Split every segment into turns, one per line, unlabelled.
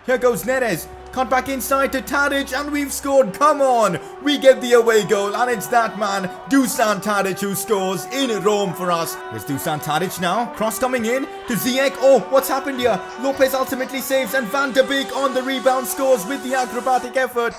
Here goes Neres. Cut back inside to Tadic and we've scored. Come on. We get the away goal and it's that man, Dusan Tadic, who scores in Rome for us. Here's Dusan Tadic now. Cross coming in to Ziyech. Oh, what's happened here? Lopez ultimately saves and Van de Beek on the rebound scores with the acrobatic effort.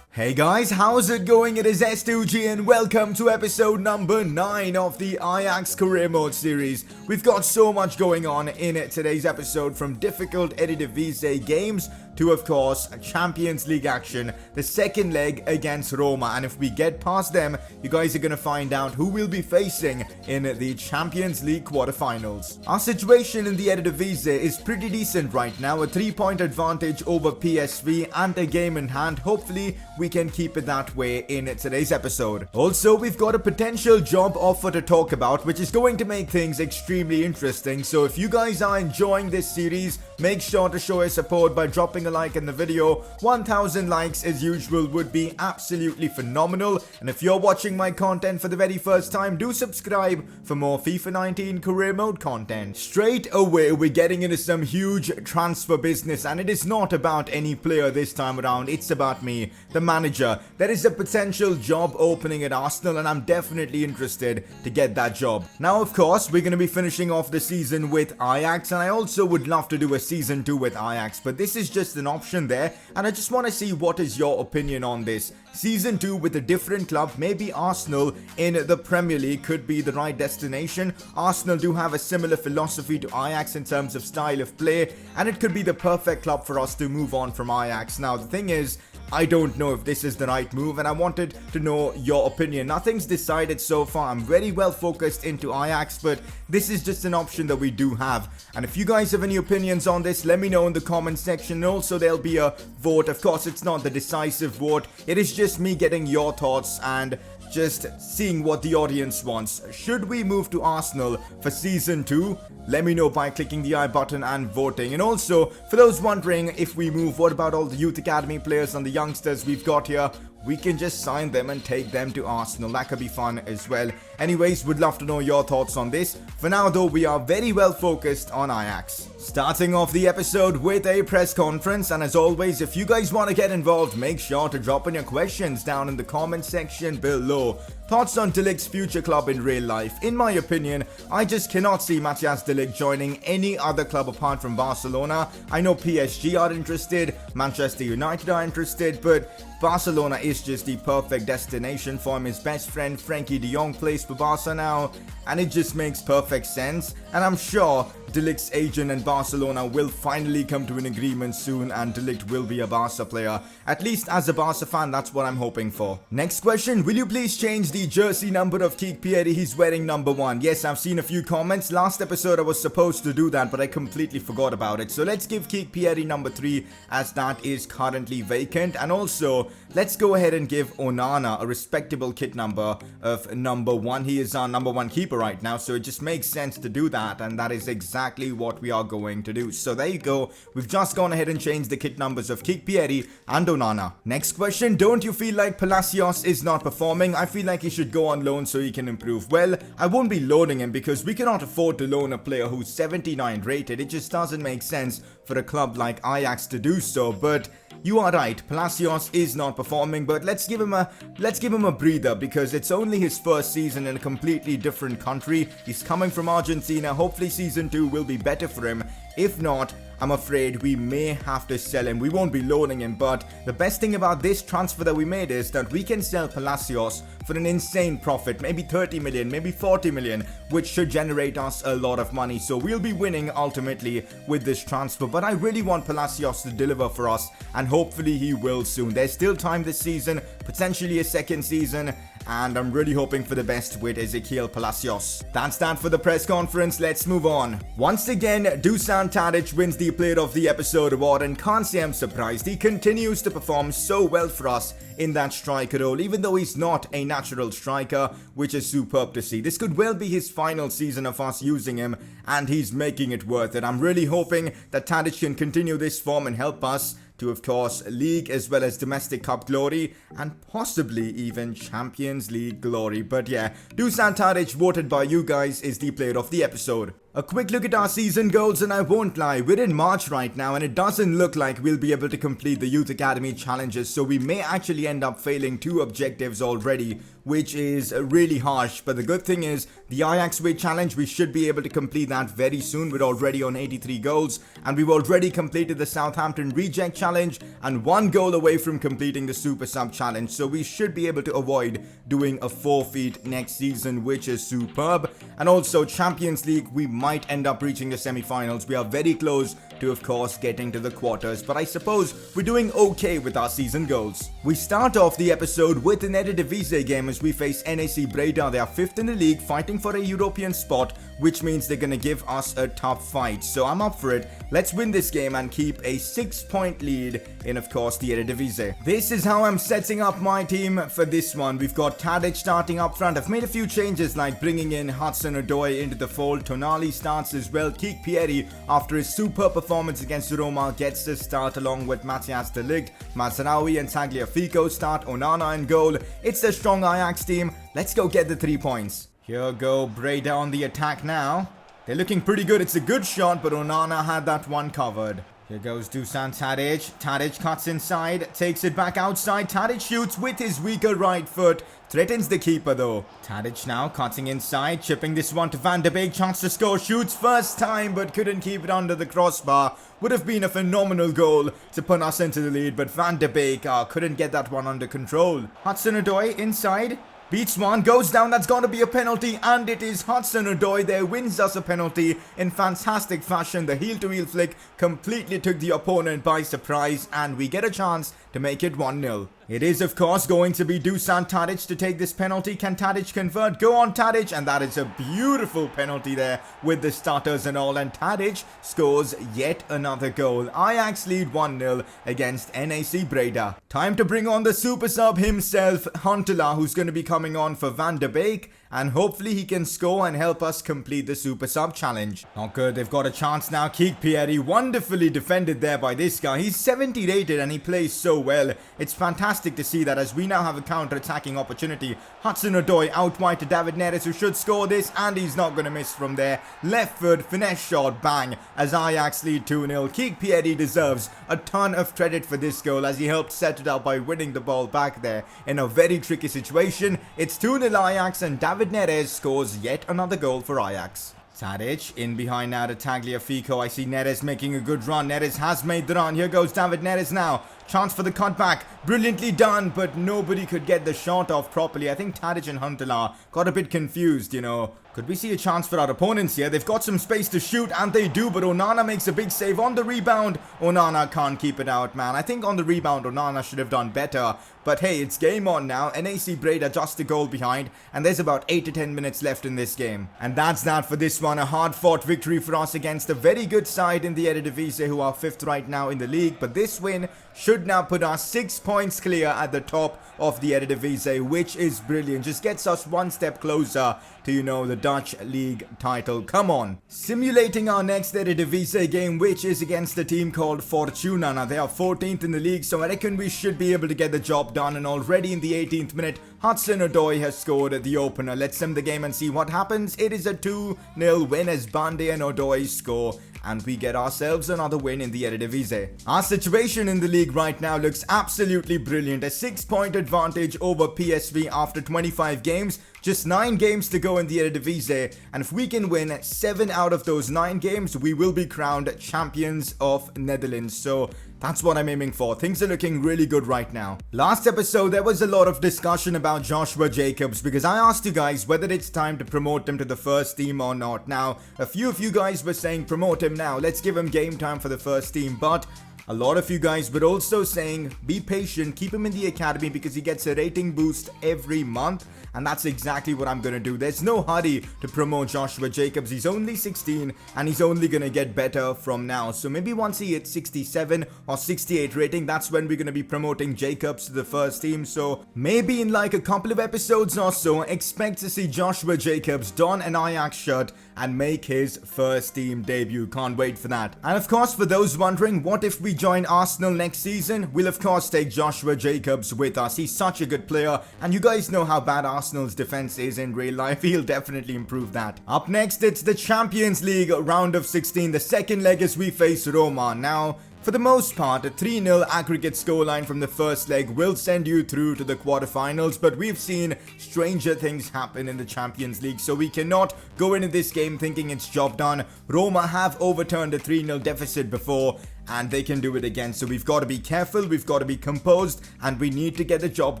Hey guys, how's it going? It is S2G and welcome to episode number 9 of the Ajax Career Mode series. We've got so much going on in today's episode, from difficult Eredivisie games to, of course, Champions League action, the second leg against Roma. And if we get past them, you guys are going to find out who we'll be facing in the Champions League quarterfinals. Our situation in the Eredivisie is pretty decent right now, a 3-point advantage over PSV and a game in hand. Hopefully, we can keep it that way in today's episode. Also, we've got a potential job offer to talk about, which is going to make things extremely interesting. So if you guys are enjoying this series, make sure to show your support by dropping a like in the video. 1,000 likes as usual would be absolutely phenomenal. And if you're watching my content for the very first time, do subscribe for more FIFA 19 career mode content. Straight away, we're getting into some huge transfer business, and it is not about any player this time around. It's about me, the manager. There is a potential job opening at Arsenal and I'm definitely interested to get that job. Now, of course, we're going to be finishing off the season with Ajax, and I also would love to do a season 2 with Ajax, but this is just an option there, and I just want to see what is your opinion on this. Season 2 with a different club, maybe Arsenal in the Premier League could be the right destination. Arsenal do have a similar philosophy to Ajax in terms of style of play, and it could be the perfect club for us to move on from Ajax. Now, the thing is, I don't know if this is the right move, and I wanted to know your opinion. Nothing's decided so far. I'm very well focused into Ajax, but this is just an option that we do have. And if you guys have any opinions on this, let me know in the comment section. And also, there'll be a vote. Of course, it's not the decisive vote. It is just me getting your thoughts and just seeing what the audience wants. Should we move to Arsenal for season 2? Let me know by clicking the I button and voting. And also, for those wondering, if we move, what about all the youth academy players and the youngsters we've got here? We can just sign them and take them to Arsenal. That could be fun as well. Anyways, would love to know your thoughts on this. For now though, we are very well focused on Ajax. Starting off the episode with a press conference, and as always, if you guys want to get involved, make sure to drop in your questions down in the comment section below. Thoughts on De Ligt's future club in real life? In my opinion, I just cannot see Matthias De Ligt joining any other club apart from Barcelona. I know PSG are interested, Manchester United are interested, but Barcelona is just the perfect destination for him. His best friend Frankie de Jong plays for Barca now, and it just makes perfect sense. And I'm sure De Ligt's agent and Barcelona will finally come to an agreement soon, and De Ligt will be a Barca player. At least as a Barca fan, that's what I'm hoping for. Next question, will you please change the jersey number of Kik Pieri? He's wearing number 1. Yes, I've seen a few comments. Last episode I was supposed to do that, but I completely forgot about it. So let's give Kik Pieri number 3, as that is currently vacant. And also, let's go ahead and give Onana a respectable kit number of number 1. He is our number 1 keeper right now, so it just makes sense to do that, and that is exactly what we are going to do. So there you go. We've just gone ahead and changed the kit numbers of Kik Pieri and Onana. Next question, don't you feel like Palacios is not performing? I feel like he should go on loan so he can improve. Well, I won't be loaning him because we cannot afford to loan a player who's 79 rated. It just doesn't make sense for a club like Ajax to do so, but you are right, Palacios is not performing, but let's give him a breather because it's only his first season in a completely different country. He's coming from Argentina. Hopefully season 2 will be better for him. If not, I'm afraid we may have to sell him. We won't be loaning him, but the best thing about this transfer that we made is that we can sell Palacios for an insane profit, maybe 30 million, maybe 40 million, which should generate us a lot of money. So we'll be winning ultimately with this transfer, but I really want Palacios to deliver for us, and hopefully he will soon. There's still time this season, potentially a second season, and I'm really hoping for the best with Ezequiel Palacios. That's that for the press conference. Let's move on. Once again, Dusan Tadic wins the Player of the Episode award, and can't say I'm surprised. He continues to perform so well for us in that striker role, even though he's not a natural striker, which is superb to see. This could well be his final season of us using him, and he's making it worth it. I'm really hoping that Tadic can continue this form and help us to, of course, league as well as domestic cup glory and possibly even Champions League glory. But yeah, Dusan Tadic, voted by you guys, is the player of the episode. A quick look at our season goals, and I won't lie, we're in March right now and it doesn't look like we'll be able to complete the Youth Academy challenges, so we may actually end up failing 2 objectives already, which is really harsh. But the good thing is, the Ajax Way challenge, we should be able to complete that very soon. We're already on 83 goals and we've already completed the Southampton Reject challenge and 1 goal away from completing the Super Sub challenge, so we should be able to avoid doing a forfeit next season, which is superb. And also Champions League, we might end up reaching the semi-finals. We are very close to, of course, getting to the quarters, but I suppose we're doing okay with our season goals. We start off the episode with an Eredivisie game as we face NAC Breda. They are 5th in the league, fighting for a European spot, which means they're gonna give us a tough fight. So I'm up for it. Let's win this game and keep a 6-point lead in, of course, the Eredivisie. This is how I'm setting up my team for this one. We've got Tadic starting up front. I've made a few changes, like bringing in Hudson-Odoi into the fold. Tonali starts as well. Kik Pieri, after his super performance against Roma, gets the start along with Matthias de Ligt. Mazraoui and Tagliafico start. Onana in goal. It's a strong Ajax team. Let's go get the 3 points. Here go Breda on the attack now. They're looking pretty good. It's a good shot, but Onana had that one covered. Here goes Dusan Tadic. Tadic cuts inside, takes it back outside. Tadic shoots with his weaker right foot. Threatens the keeper though. Tadic now cutting inside, chipping this one to Van de Beek. Chance to score, shoots first time but couldn't keep it under the crossbar. Would have been a phenomenal goal to put us into the lead, but Van de Beek couldn't get that one under control. Hudson-Odoi inside. Beats one, goes down, that's got to be a penalty, and it is Hudson-Odoi there, wins us a penalty in fantastic fashion. The heel-to-heel flick completely took the opponent by surprise, and we get a chance to make it 1-0. It is, of course, going to be Dusan Tadic to take this penalty. Can Tadic convert? Go on, Tadic, and that is a beautiful penalty there with the stutters and all, and Tadic scores yet another goal. Ajax lead 1-0 against NAC Breda. Time to bring on the super sub himself, Huntelaar, who's going to be coming on for Van de Beek, and hopefully he can score and help us complete the super sub challenge. Not good, they've got a chance now. Kik Pieri, wonderfully defended there by this guy. He's 70 rated and he plays so well. It's fantastic to see that as we now have a counter-attacking opportunity. Hudson-Odoi out wide to David Neres, who should score this, and he's not going to miss from there. Left foot, finesse shot, bang, as Ajax lead 2-0. Kik Pieri deserves a ton of credit for this goal as he helped set it up by winning the ball back there in a very tricky situation. It's 2-0 Ajax, and David Neres scores yet another goal for Ajax. Tadic in behind now to Tagliafico. I see Neres making a good run. Neres has made the run. Here goes David Neres now. Chance for the cutback. Brilliantly done, but nobody could get the shot off properly. I think Tadic and Huntelaar got a bit confused, you know. Could we see a chance for our opponents here? They've got some space to shoot, and they do, but Onana makes a big save on the rebound. Onana can't keep it out, man. I think on the rebound, Onana should have done better. But hey, it's game on now. NAC Breda just a goal behind, and there's about 8 to 10 minutes left in this game. And that's that for this one. A hard-fought victory for us against a very good side in the Eredivisie, who are 5th right now in the league. But this win should now put us 6 points clear at the top of the Eredivisie, which is brilliant. Just gets us one step closer to, you know, the Dutch league title. Come on. Simulating our next Eredivisie game, which is against a team called Fortuna. Now, they are 14th in the league, so I reckon we should be able to get the job done. And already in the 18th minute, Hudson-Odoi has scored the opener. Let's sim the game and see what happens. It is a 2-0 win as Bande and Odoi score, and we get ourselves another win in the Eredivisie. Our situation in the league right now looks absolutely brilliant. A 6-point advantage over PSV after 25 games. Just 9 games to go in the Eredivisie, and if we can win 7 out of those 9 games, we will be crowned champions of Netherlands. So that's what I'm aiming for. Things are looking really good right now. Last episode, there was a lot of discussion about Joshua Jacobs because I asked you guys whether it's time to promote him to the first team or not. Now, a few of you guys were saying promote him now. Let's give him game time for the first team. But a lot of you guys were also saying be patient, keep him in the academy because he gets a rating boost every month. And that's exactly what I'm going to do. There's no hurry to promote Joshua Jacobs. He's only 16 and he's only going to get better from now. So maybe once he hits 67 or 68 rating, that's when we're going to be promoting Jacobs to the first team. So maybe in like a couple of episodes or so, expect to see Joshua Jacobs don an Ajax shirt and make his first team debut. Can't wait for that. And of course, for those wondering, what if we we join Arsenal next season, we'll of course take Joshua Jacobs with us. He's such a good player, and you guys know how bad Arsenal's defense is in real life. He'll definitely improve that. Up next, it's the Champions League round of 16. The second leg as we face Roma. Now, for the most part, a 3-0 aggregate scoreline from the first leg will send you through to the quarterfinals, but we've seen stranger things happen in the Champions League, so we cannot go into this game thinking it's job done. Roma have overturned a 3-0 deficit before, and they can do it again, so we've got to be careful, we've got to be composed, and we need to get the job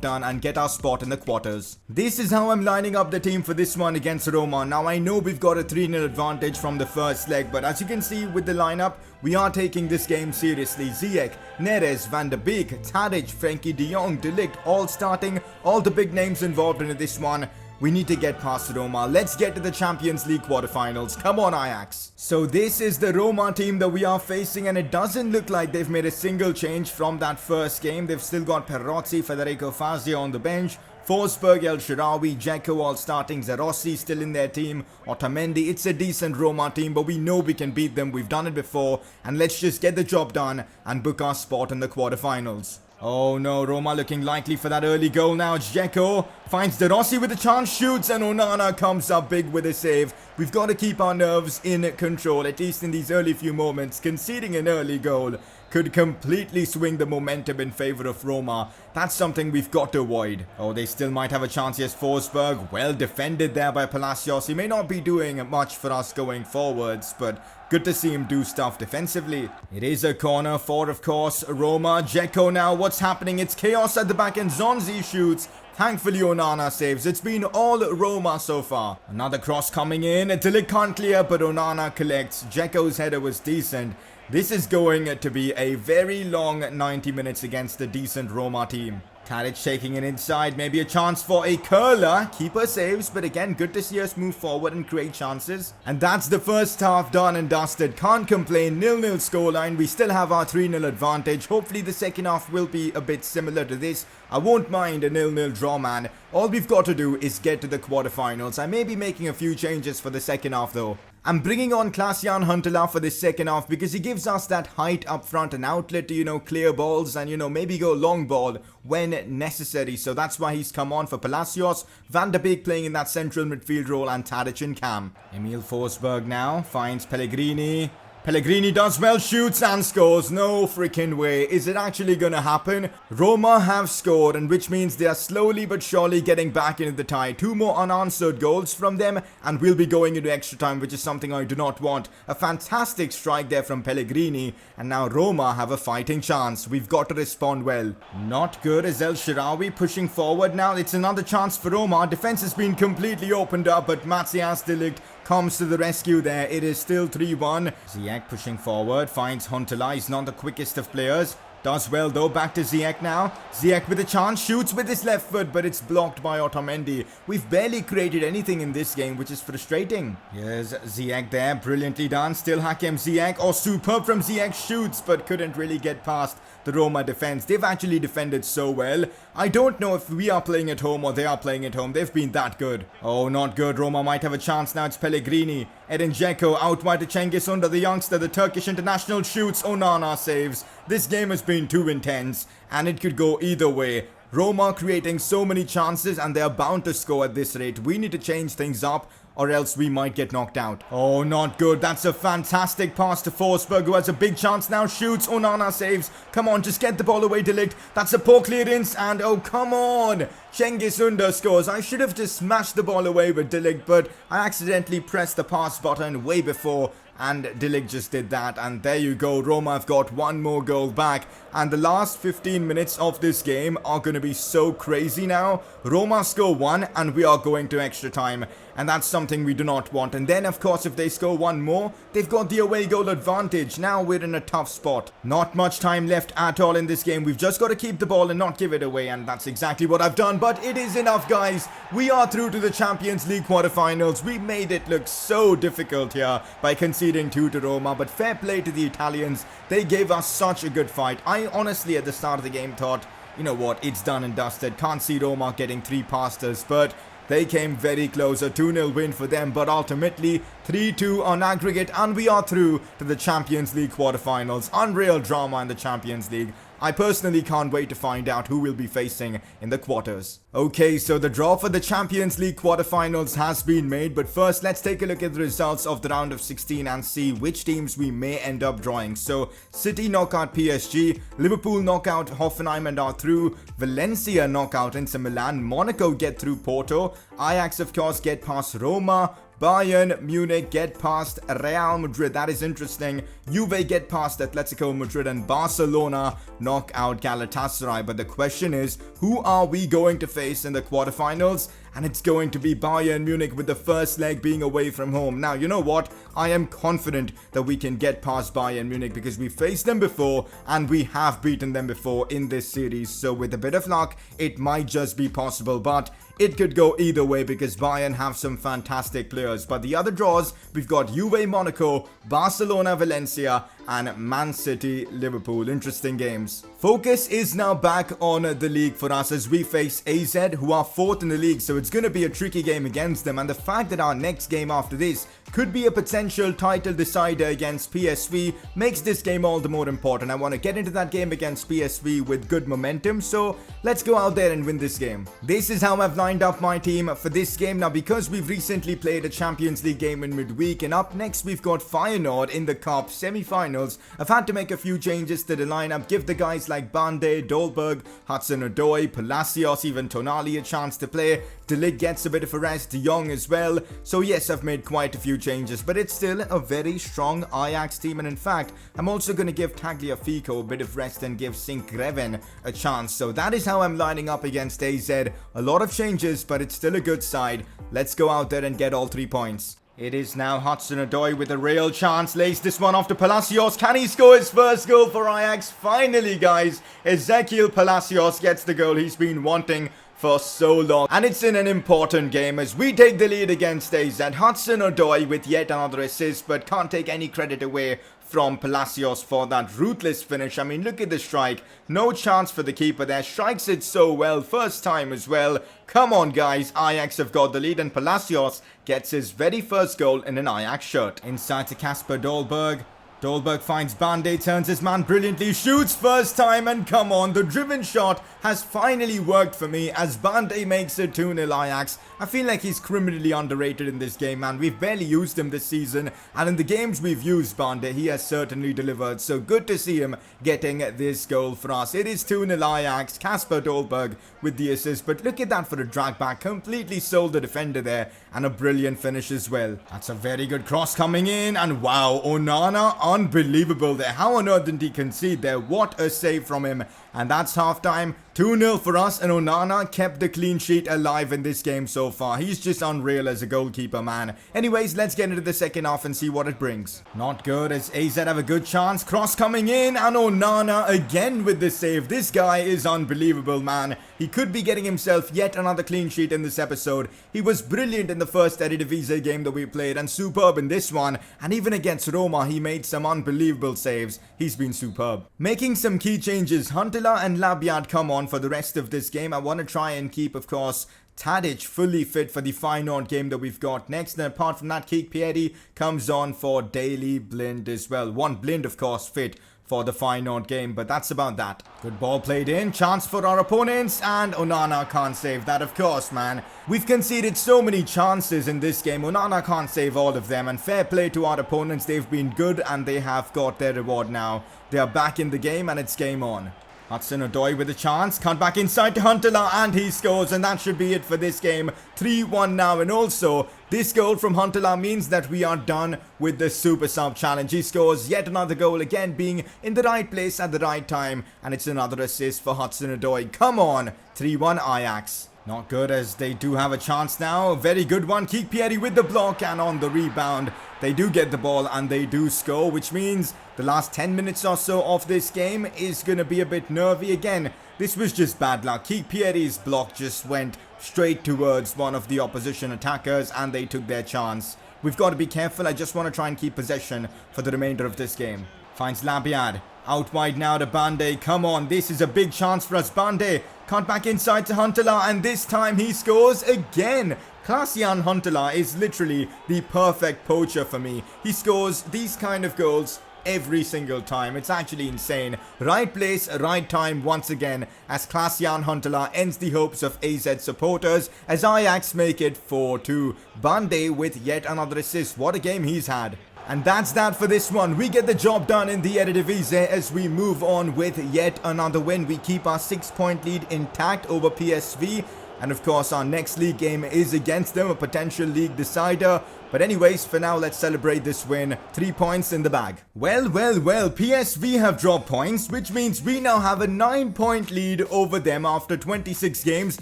done and get our spot in the quarters. This is how I'm lining up the team for this one against Roma. Now, I know we've got a 3-0 advantage from the first leg, but as you can see with the lineup, we are taking this game seriously. Ziyech, Neres, Van de Beek, Tadic, Frenkie de Jong, De Ligt, all starting, all the big names involved in this one. We need to get past Roma. Let's get to the Champions League quarterfinals. Come on, Ajax. So this is the Roma team that we are facing, and it doesn't look like they've made a single change from that first game. They've still got Perozzi, Federico Fazio on the bench, Forsberg, El Shaarawy, Dzeko all starting, Zarossi still in their team, Otamendi. It's a decent Roma team, but we know we can beat them. We've done it before, and let's just get the job done and book our spot in the quarterfinals. Oh no, Roma looking likely for that early goal now. Dzeko finds De Rossi with a chance, shoots, and Onana comes up big with a save. We've got to keep our nerves in control, at least in these early few moments. Conceding an early goal could completely swing the momentum in favor of Roma. That's something we've got to avoid. Oh, they still might have a chance. Yes, Forsberg, well defended there by Palacios. He may not be doing much for us going forwards, but good to see him do stuff defensively. It is a corner for, of course, Roma. Dzeko now, what's happening? It's chaos at the back and Zonzi shoots. Thankfully, Onana saves. It's been all Roma so far. Another cross coming in. De Ligt can't clear, but Onana collects. Dzeko's header was decent. This is going to be a very long 90 minutes against a decent Roma team. Tadic taking it inside, maybe a chance for a curler. Keeper saves, but again, good to see us move forward and create chances. And that's the first half done and dusted. Can't complain, 0-0 scoreline. We still have our 3-0 advantage. Hopefully the second half will be a bit similar to this. I won't mind a 0-0 draw, man. All we've got to do is get to the quarterfinals. I may be making a few changes for the second half though. I'm bringing on Klaas-Jan Huntelaar for this second half because he gives us that height up front, an outlet to, clear balls and, maybe go long ball when necessary. So that's why he's come on for Palacios, Van de Beek playing in that central midfield role, and Tadic and Cam. Emil Forsberg now finds Pellegrini. Pellegrini does well, shoots and scores. No freaking way. Is it actually gonna happen? Roma have scored, and which means they are slowly but surely getting back into the tie. 2 more unanswered goals from them, and we'll be going into extra time, which is something I do not want. A fantastic strike there from Pellegrini, and now Roma have a fighting chance. We've got to respond well. Not good as El Shaarawy pushing forward now. It's another chance for Roma. Defense has been completely opened up, but Matthias de Ligt comes to the rescue there. It is still 3-1. Ziyech pushing forward, finds Huntelaar. He's not the quickest of players. Does well though, back to Ziyech now. Ziyech with a chance, shoots with his left foot, but it's blocked by Otamendi. We've barely created anything in this game, which is frustrating. Here's Ziyech there, brilliantly done. Still Hakim Ziyech, superb from Ziyech, shoots, but couldn't really get past the Roma defense. They've actually defended so well. I don't know if we are playing at home or they are playing at home. They've been that good. Oh, not good. Roma might have a chance now. It's Pellegrini. Edin Dzeko out wide to Cengiz Under, the youngster. The Turkish international shoots. Onana saves. This game has been too intense, and it could go either way. Roma creating so many chances, and they are bound to score at this rate. We need to change things up, or else we might get knocked out. Oh, not good. That's a fantastic pass to Forsberg, who has a big chance now. Shoots. Onana saves. Come on, just get the ball away, De Ligt. That's a poor clearance, and oh, come on. Cengiz Under scores. I should have just smashed the ball away with De Ligt, but I accidentally pressed the pass button way before, and De Ligt just did that, and there you go. Roma have got 1 more goal back, and the last 15 minutes of this game are going to be so crazy now. Roma score 1, and we are going to extra time, and that's something we do not want. And then, of course, if they score 1 more, they've got the away goal advantage. Now we're in a tough spot. Not much time left at all in this game. We've just got to keep the ball and not give it away, and that's exactly what I've done. But it is enough, guys. We are through to the Champions League quarterfinals. We made it look so difficult here by conceding 2 to Roma, but fair play to the Italians. They gave us such a good fight. I honestly, at the start of the game, thought, you know what, it's done and dusted. Can't see Roma getting 3 past us, but They came very close, a 2-0 win for them, but ultimately 3-2 on aggregate, and we are through to the Champions League quarterfinals. Unreal drama in the Champions League. I personally can't wait to find out who we'll be facing in the quarters. Okay, so the draw for the Champions League quarterfinals has been made, but first let's take a look at the results of the round of 16 and see which teams we may end up drawing. So City knock out PSG, Liverpool knock out Hoffenheim and are through, Valencia knock out Inter Milan, Monaco get through Porto, Ajax of course get past Roma, Bayern Munich get past Real Madrid. That is interesting. Juve get past Atletico Madrid, and Barcelona knock out Galatasaray. But the question is, who are we going to face in the quarterfinals? And it's going to be Bayern Munich, with the first leg being away from home. Now, you know what? I am confident that we can get past Bayern Munich because we faced them before and we have beaten them before in this series. So with a bit of luck, it might just be possible. But it could go either way because Bayern have some fantastic players. But the other draws, we've got Juve Monaco, Barcelona Valencia, and Man City Liverpool. Interesting games. Focus is now back on the league for us as we face AZ, who are 4th in the league, so it's going to be a tricky game against them. And the fact that our next game after this could be a potential title decider against PSV makes this game all the more important. I want to get into that game against PSV with good momentum, so let's go out there and win this game. This is how I've lined up my team for this game. Now, because we've recently played a Champions League game in midweek, and up next we've got Feyenoord in the Cup semi-finals, I've had to make a few changes to the lineup, give the guys like Bande, Dolberg, Hudson-Odoi, Palacios, even Tonali a chance to play. De Ligt gets a bit of a rest, De Jong as well. So yes, I've made quite a few changes, but it's still a very strong Ajax team. And in fact, I'm also going to give Tagliafico a bit of rest and give Sink-Greven a chance. So that is how I'm lining up against AZ. A lot of changes, but it's still a good side. Let's go out there and get all 3 points. It is now Hudson-Odoi with a real chance. Lays this one off to Palacios. Can he score his first goal for Ajax? Finally, guys. Ezequiel Palacios gets the goal he's been wanting for so long. And it's in an important game as we take the lead against AZ. Hudson-Odoi with yet another assist, but can't take any credit away from Palacios for that ruthless finish. I mean, look at the strike. No chance for the keeper there. Strikes it so well. First time as well. Come on, guys. Ajax have got the lead, and Palacios gets his very first goal in an Ajax shirt. Inside to Kasper Dolberg. Dolberg finds Bande, turns his man brilliantly, shoots first time, and come on, the driven shot has finally worked for me as Bande makes it 2-0 Ajax. I feel like he's criminally underrated in this game, man. We've barely used him this season, and in the games we've used Bande, he has certainly delivered. So good to see him getting this goal for us. It is 2-0 Ajax, Kasper Dolberg with the assist, but look at that for a drag back. Completely sold the defender there, and a brilliant finish as well. That's a very good cross coming in, and wow, Onana, unbelievable there. How on earth didn't he concede there? What a save from him. And that's halftime. 2-0 for us, and Onana kept the clean sheet alive in this game so far. He's just unreal as a goalkeeper, man. Anyways, let's get into the second half and see what it brings. Not good as AZ have a good chance. Cross coming in, and Onana again with the save. This guy is unbelievable, man. He could be getting himself yet another clean sheet in this episode. He was brilliant in the first Eredivisie game that we played, and superb in this one. And even against Roma, he made some unbelievable saves. He's been superb. Making some key changes. Huntelaar and Labiad come on for the rest of this game. I want to try and keep, of course, Tadic fully fit for the Feyenoord game that we've got next. And apart from that, Kikpieri comes on for Daily Blind as well. One Blind, of course, fit for the Feyenoord game, but that's about that. Good ball played in, chance for our opponents, and Onana can't save that, of course, man. We've conceded so many chances in this game. Onana can't save all of them, and fair play to our opponents. They've been good, and they have got their reward now. They are back in the game, and it's game on. Hudson-Odoi with a chance, cut back inside to Huntelaar, and he scores, and that should be it for this game. 3-1 now, and also this goal from Huntelaar means that we are done with the Super Sub challenge. He scores yet another goal, again being in the right place at the right time, and it's another assist for Hudson-Odoi. Come on, 3-1 Ajax. Not good as they do have a chance now. Very good one. Kikpieri with the block, and on the rebound they do get the ball and they do score, which means the last 10 minutes or so of this game is going to be a bit nervy again. This was just bad luck. Kikpieri's block just went straight towards one of the opposition attackers and they took their chance. We've got to be careful. I just want to try and keep possession for the remainder of this game. Finds Labiad. Out wide now to Bande. Come on, this is a big chance for us. Bande cut back inside to Huntelaar, and this time he scores again. Klaas-Jan Huntelaar is literally the perfect poacher for me. He scores these kind of goals every single time. It's actually insane. Right place, right time once again as Klaas-Jan Huntelaar ends the hopes of AZ supporters as Ajax make it 4-2. Bande with yet another assist. What a game he's had. And that's that for this one. We get the job done in the Eredivisie as we move on with yet another win. We keep our 6-point lead intact over PSV. And of course, our next league game is against them, a potential league decider. But anyways, for now, let's celebrate this win. 3 points in the bag. Well, PSV have dropped points, which means we now have a 9-point lead over them after 26 games.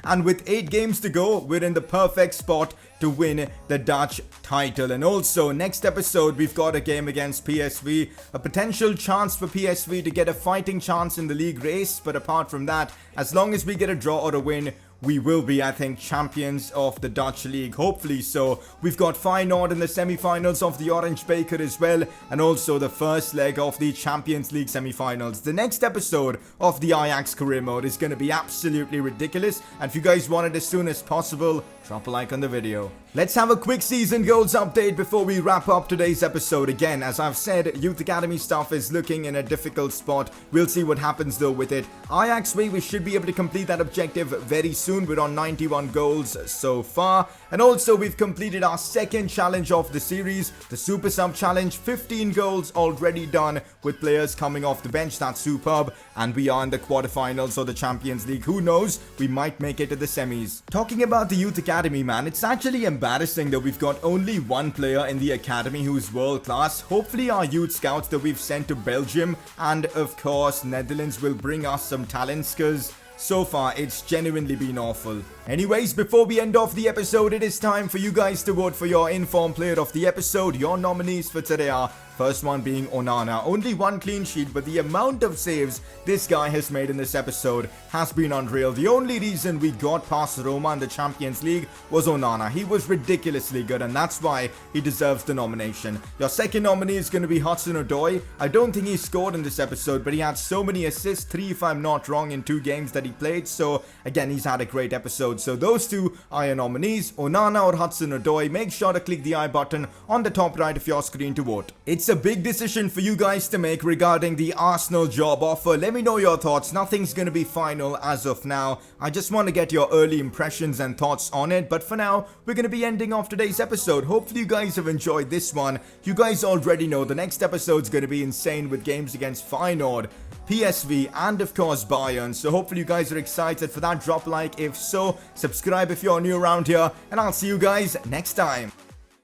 And with 8 games to go, we're in the perfect spot to win the Dutch title. And also, next episode, we've got a game against PSV. A potential chance for PSV to get a fighting chance in the league race. But apart from that, as long as we get a draw or a win, we will be, I think, champions of the Dutch league. Hopefully so. We've got Feyenoord in the semi-finals of the Orange Baker as well. And also the first leg of the Champions League semi-finals. The next episode of the Ajax career mode is going to be absolutely ridiculous. And if you guys want it as soon as possible, drop a like on the video. Let's have a quick season goals update before we wrap up today's episode. Again, as I've said, Youth Academy stuff is looking in a difficult spot. We'll see what happens though with it. Ajax way, we should be able to complete that objective very soon. We're on 91 goals so far. And also we've completed our second challenge of the series, the Super Sub Challenge. 15 goals already done with players coming off the bench. That's superb. And we are in the quarterfinals of the Champions League. Who knows? We might make it to the semis. Talking about the Youth Academy, man, it's actually embarrassing that we've got only one player in the academy who's world class. Hopefully our youth scouts that we've sent to Belgium and of course Netherlands will bring us some talents, because so far it's genuinely been awful. Anyways, before we end off the episode, it is time for you guys to vote for your informed player of the episode. Your nominees for today are, first one being Onana. Only one clean sheet, but the amount of saves this guy has made in this episode has been unreal. The only reason we got past Roma in the Champions League was Onana. He was ridiculously good, and that's why he deserves the nomination. Your second nominee is going to be Hudson-Odoi. I don't think he scored in this episode, but he had so many assists, 3 if I'm not wrong, in 2 games that he played. So again, he's had a great episode. So those two are your nominees, Onana or Hudson-Odoi. Make sure to click the I button on the top right of your screen to vote. It's a big decision for you guys to make regarding the Arsenal job offer. Let me know your thoughts. Nothing's going to be final as of now. I just want to get your early impressions and thoughts on it. But for now, we're going to be ending off today's episode. Hopefully you guys have enjoyed this one. You guys already know the next episode's going to be insane with games against Feyenoord, PSV, and of course Bayern. So hopefully you guys are excited for that. Drop a like if so, subscribe if you're new around here, and I'll see you guys next time.